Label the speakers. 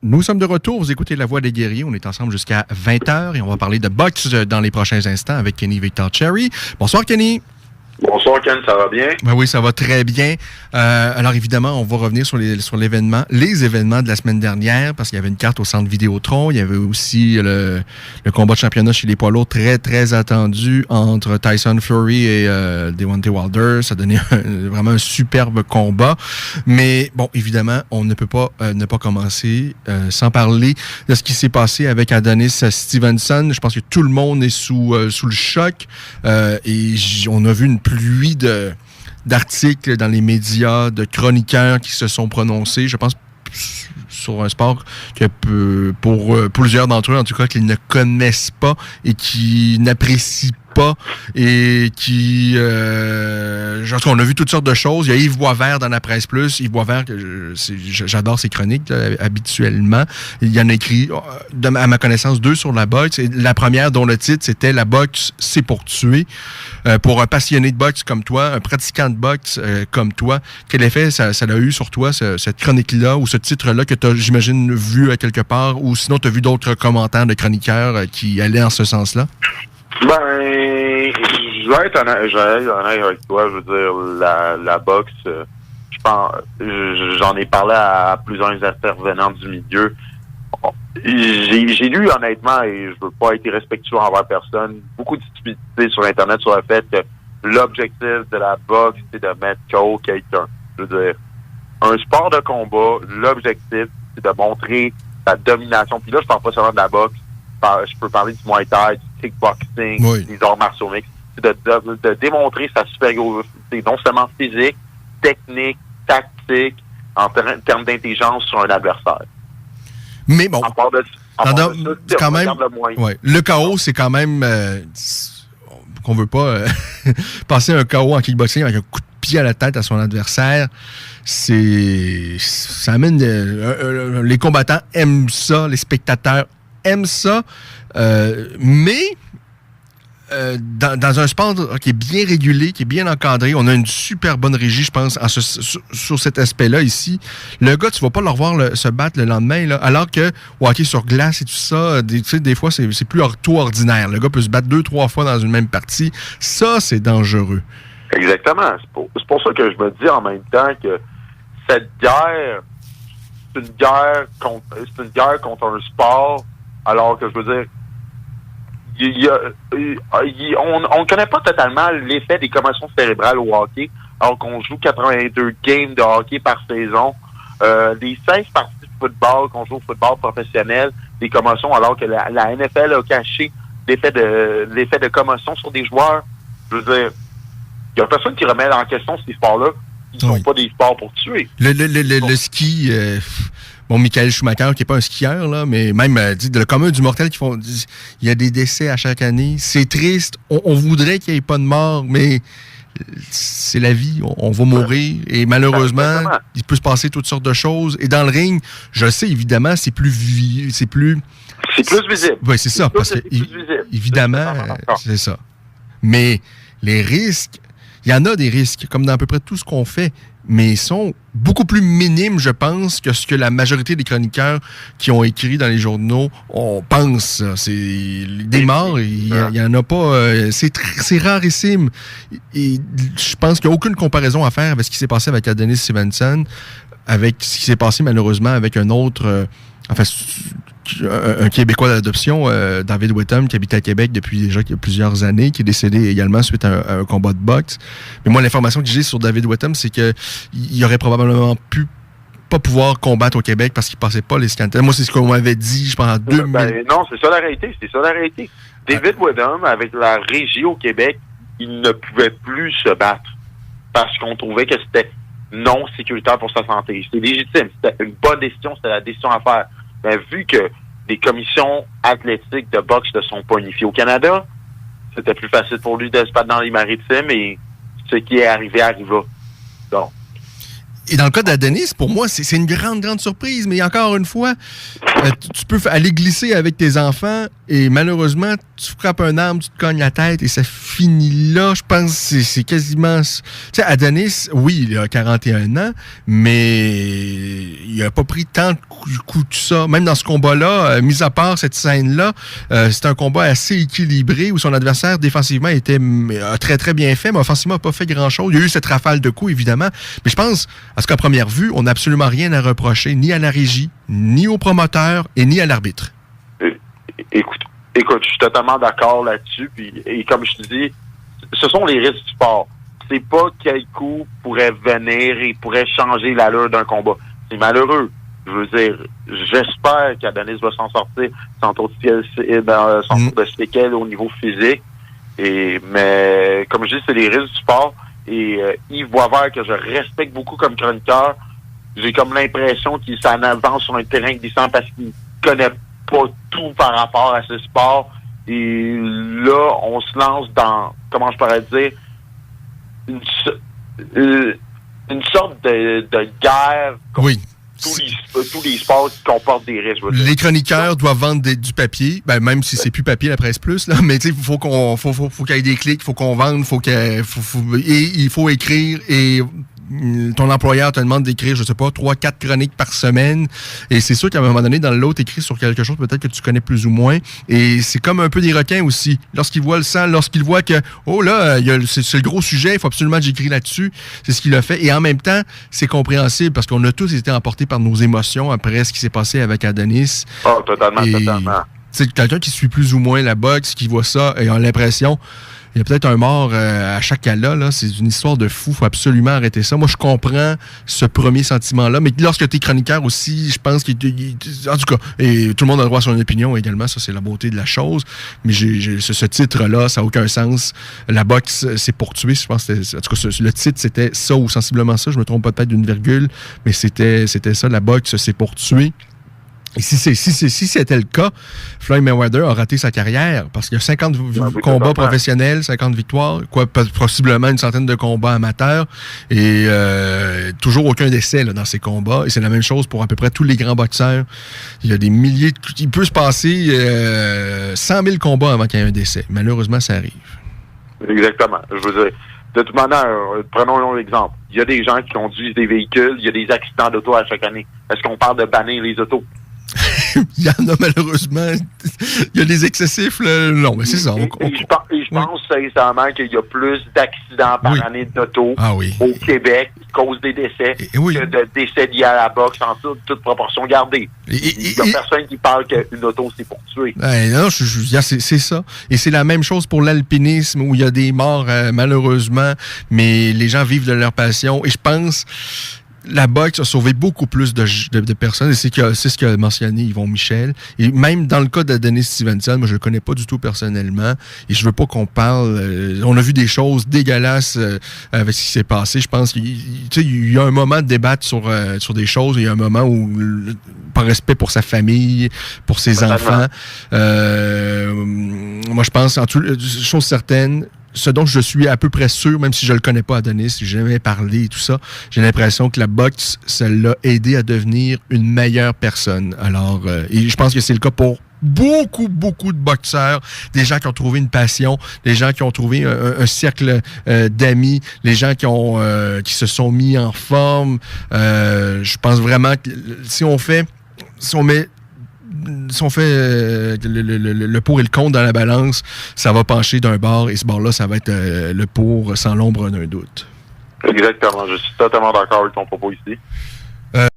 Speaker 1: Nous sommes de retour. Vous écoutez La Voix des guerriers. On est ensemble jusqu'à 20h et on va parler de boxe dans les prochains instants avec Kenny Victor Cherry. Bonsoir, Kenny.
Speaker 2: Bonsoir, Ken, ça va bien?
Speaker 1: Ben oui, ça va très bien. Alors, évidemment, on va revenir sur les événements de la semaine dernière, parce qu'il y avait une carte au centre Vidéotron. Il y avait aussi le combat de championnat chez les poids lourds très, très attendu entre Tyson Fury et Deontay Wilder. Ça donnait vraiment un superbe combat. Mais, bon, évidemment, on ne peut pas ne pas commencer sans parler de ce qui s'est passé avec Adonis Stevenson. Je pense que tout le monde est sous le choc. Et on a vu une pluie d'articles dans les médias, de chroniqueurs qui se sont prononcés, je pense, sur un sport que pour plusieurs d'entre eux, en tout cas, qu'ils ne connaissent pas et qui n'apprécient pas et qui... on a vu toutes sortes de choses. Il y a Yves Boisvert dans la Presse Plus. Yves Boisvert, j'adore ses chroniques là, habituellement. Il y en a écrit, à ma connaissance, 2 sur la boxe. Et la première, dont le titre, c'était « La boxe, c'est pour tuer ». Pour un passionné de boxe comme toi, un pratiquant de boxe comme toi, quel effet ça a eu sur toi, cette chronique-là, ou ce titre-là que tu as, j'imagine, vu à quelque part, ou sinon tu as vu d'autres commentaires de chroniqueurs qui allaient en ce sens-là?
Speaker 2: Ben, je vais être honnête avec toi. Je veux dire, la boxe, je pense, j'en ai parlé à plusieurs intervenants du milieu. J'ai lu, honnêtement, et je veux pas être irrespectueux envers personne, beaucoup de stupidité sur Internet sur le fait que l'objectif de la boxe, c'est de mettre KO quelqu'un. Je veux dire, un sport de combat, l'objectif, c'est de montrer la domination. Puis là, je parle pas seulement de la boxe. Je peux parler du Muay Thai, du kickboxing,
Speaker 1: oui,
Speaker 2: des arts martiaux mixtes. C'est de démontrer sa supériorité, non seulement physique, technique, tactique, en termes d'intelligence sur un adversaire.
Speaker 1: Mais bon, quand même,
Speaker 2: le,
Speaker 1: le KO, c'est quand même qu'on veut pas passer un KO en kickboxing avec un coup de pied à la tête à son adversaire. Ça amène les combattants aiment ça, les spectateurs aiment ça, mais dans un sport qui est bien régulé, qui est bien encadré, on a une super bonne régie, je pense, sur cet aspect-là ici. Le gars, tu vas pas le revoir se battre le lendemain, là, alors que au hockey sur glace et tout ça, des fois, c'est plus tout ordinaire. Le gars peut se battre 2-3 fois dans une même partie. Ça, c'est dangereux.
Speaker 2: Exactement. C'est pour ça que je me dis en même temps que cette guerre, c'est une guerre contre un sport, alors que je veux dire, on ne connaît pas totalement l'effet des commotions cérébrales au hockey, alors qu'on joue 82 games de hockey par saison. Les 16 parties de football qu'on joue au football professionnel, des commotions, alors que la NFL a caché l'effet de commotion sur des joueurs. Je veux dire, il n'y a personne qui remet en question ces sports-là. Ils ne sont pas des sports pour tuer.
Speaker 1: Le ski... Bon, Michael Schumacher, qui n'est pas un skieur, là, mais même le commun du mortel, il y a des décès à chaque année. C'est triste. On voudrait qu'il n'y ait pas de mort, mais c'est la vie. On va mourir. Et malheureusement, il peut se passer toutes sortes de choses. Et dans le ring, je sais, évidemment, c'est plus visible. Oui, c'est ça. Parce que, évidemment, c'est ça. Mais les risques, il y en a des risques, comme dans à peu près tout ce qu'on fait, mais ils sont beaucoup plus minimes, je pense, que ce que la majorité des chroniqueurs qui ont écrit dans les journaux pensent. C'est des morts, il y en a pas. C'est rarissime. Et je pense qu'il n'y a aucune comparaison à faire avec ce qui s'est passé avec Adonis Stevenson, avec ce qui s'est passé malheureusement avec un autre... un Québécois d'adoption, David Whitham, qui habite à Québec depuis déjà plusieurs années, qui est décédé également suite à un combat de boxe. Mais moi, l'information que j'ai sur David Whitham, c'est qu'il aurait probablement pu pas pouvoir combattre au Québec parce qu'il passait pas les scans. Moi, c'est ce qu'on m'avait dit, je pense, en 2000.
Speaker 2: Non, c'est ça la réalité. David Whitham, avec la régie au Québec, il ne pouvait plus se battre parce qu'on trouvait que c'était non sécuritaire pour sa santé. C'était légitime. C'était une bonne décision. C'était la décision à faire. Mais vu que les commissions athlétiques de boxe ne sont pas unifiées au Canada, c'était plus facile pour lui de se battre dans les maritimes et ce qui est arrivé arriva. Donc.
Speaker 1: Et dans le cas d'Adonis, pour moi, c'est une grande surprise. Mais encore une fois, tu peux aller glisser avec tes enfants et malheureusement, tu frappes un arbre, tu te cognes la tête et ça finit là. Je pense que c'est quasiment... Tu sais, Adonis, oui, il a 41 ans, mais il a pas pris tant de coups que ça. Même dans ce combat-là, mis à part cette scène-là, c'est un combat assez équilibré où son adversaire, défensivement, a très, très bien fait, mais offensivement, n'a pas fait grand-chose. Il y a eu cette rafale de coups, évidemment. Mais je pense, à ce qu'à première vue, on n'a absolument rien à reprocher, ni à la régie, ni au promoteur et ni à l'arbitre.
Speaker 2: Écoute, je suis totalement d'accord là-dessus. Et comme je te dis, ce sont les risques du sport. C'est pas quel coup pourrait venir et pourrait changer l'allure d'un combat. C'est malheureux. Je veux dire, j'espère qu'Adonis va s'en sortir sans trop de séquelles au niveau physique. Mais comme je dis, c'est les risques du sport. Et Yves Boisvert, que je respecte beaucoup comme chroniqueur, j'ai comme l'impression qu'il s'en avance sur un terrain glissant parce qu'il connaît pas tout par rapport à ce sport. Et là, on se lance dans, comment je pourrais dire, une sorte de guerre.
Speaker 1: Oui.
Speaker 2: Tous les sports qui comportent des risques.
Speaker 1: Les chroniqueurs doivent vendre du papier, même si c'est plus papier, la presse plus, là, mais il faut qu'il y ait des clics, il faut qu'on vende, et il faut écrire, et ton employeur te demande d'écrire, je sais pas, 3-4 chroniques par semaine, et c'est sûr qu'à un moment donné, dans l'autre, écrit sur quelque chose peut-être que tu connais plus ou moins, et c'est comme un peu des requins aussi. Lorsqu'ils voient le sang, lorsqu'ils voient que, oh là, c'est le gros sujet, il faut absolument que j'écris là-dessus, c'est ce qu'il a fait, et en même temps, c'est compréhensible, parce qu'on a tous été emportés par nos émotions après ce qui s'est passé avec Adonis.
Speaker 2: Oh, totalement.
Speaker 1: C'est quelqu'un qui suit plus ou moins la boxe, qui voit ça, et a l'impression... Il y a peut-être un mort à chaque gala, là. C'est une histoire de fou. Il faut absolument arrêter ça. Moi, je comprends ce premier sentiment-là. Mais lorsque tu es chroniqueur aussi, je pense qu'il... En tout cas, et tout le monde a le droit à son opinion également. Ça, c'est la beauté de la chose. Mais ce titre-là, ça n'a aucun sens. La boxe, c'est pour tuer. Je pense que en tout cas, le titre, c'était ça ou sensiblement ça. Je me trompe peut-être d'une virgule. Mais c'était ça. La boxe, c'est pour tuer. Et si c'était le cas, Floyd Mayweather a raté sa carrière parce qu'il y a 50 combats professionnels, 50 victoires, possiblement une centaine de combats amateurs et toujours aucun décès là, dans ces combats. Et c'est la même chose pour à peu près tous les grands boxeurs. Il y a des milliers il peut se passer 100 000 combats avant qu'il y ait un décès. Malheureusement, ça arrive.
Speaker 2: Exactement. Je veux dire, de toute manière, prenons un exemple. Il y a des gens qui conduisent des véhicules, il y a des accidents d'auto à chaque année. Est-ce qu'on parle de bannir les autos?
Speaker 1: Il y en a malheureusement. Il y a des excessifs, là. Non, mais c'est ça.
Speaker 2: Je pense sincèrement qu'il y a plus d'accidents par année d'auto au Québec qui causent des décès que de décès liés à la boxe, en toute proportion gardée. Il n'y a personne qui parle qu'une auto, c'est pour tuer.
Speaker 1: Non, c'est ça. Et c'est la même chose pour l'alpinisme où il y a des morts, malheureusement, mais les gens vivent de leur passion. Et je pense... La boxe a sauvé beaucoup plus de personnes et c'est ce qu'a mentionné Yvon Michel. Et même dans le cas de Denis Stevenson, moi je le connais pas du tout personnellement et je veux pas qu'on parle... on a vu des choses dégueulasses avec ce qui s'est passé. Je pense qu'il y a un moment de débattre sur des choses et il y a un moment où, par respect pour sa famille, pour ses enfants, moi je pense, chose certaine, ce dont je suis à peu près sûr, même si je le connais pas Adonis, j'ai jamais parlé et tout ça, j'ai l'impression que la boxe, ça l'a aidé à devenir une meilleure personne. Alors, et je pense que c'est le cas pour beaucoup de boxeurs, des gens qui ont trouvé une passion, des gens qui ont trouvé un cercle d'amis, les gens qui se sont mis en forme. Je pense vraiment que si on fait le pour et le contre dans la balance, ça va pencher d'un bord et ce bord-là, ça va être le pour sans l'ombre d'un doute.
Speaker 2: Exactement. Je suis totalement d'accord avec ton propos ici.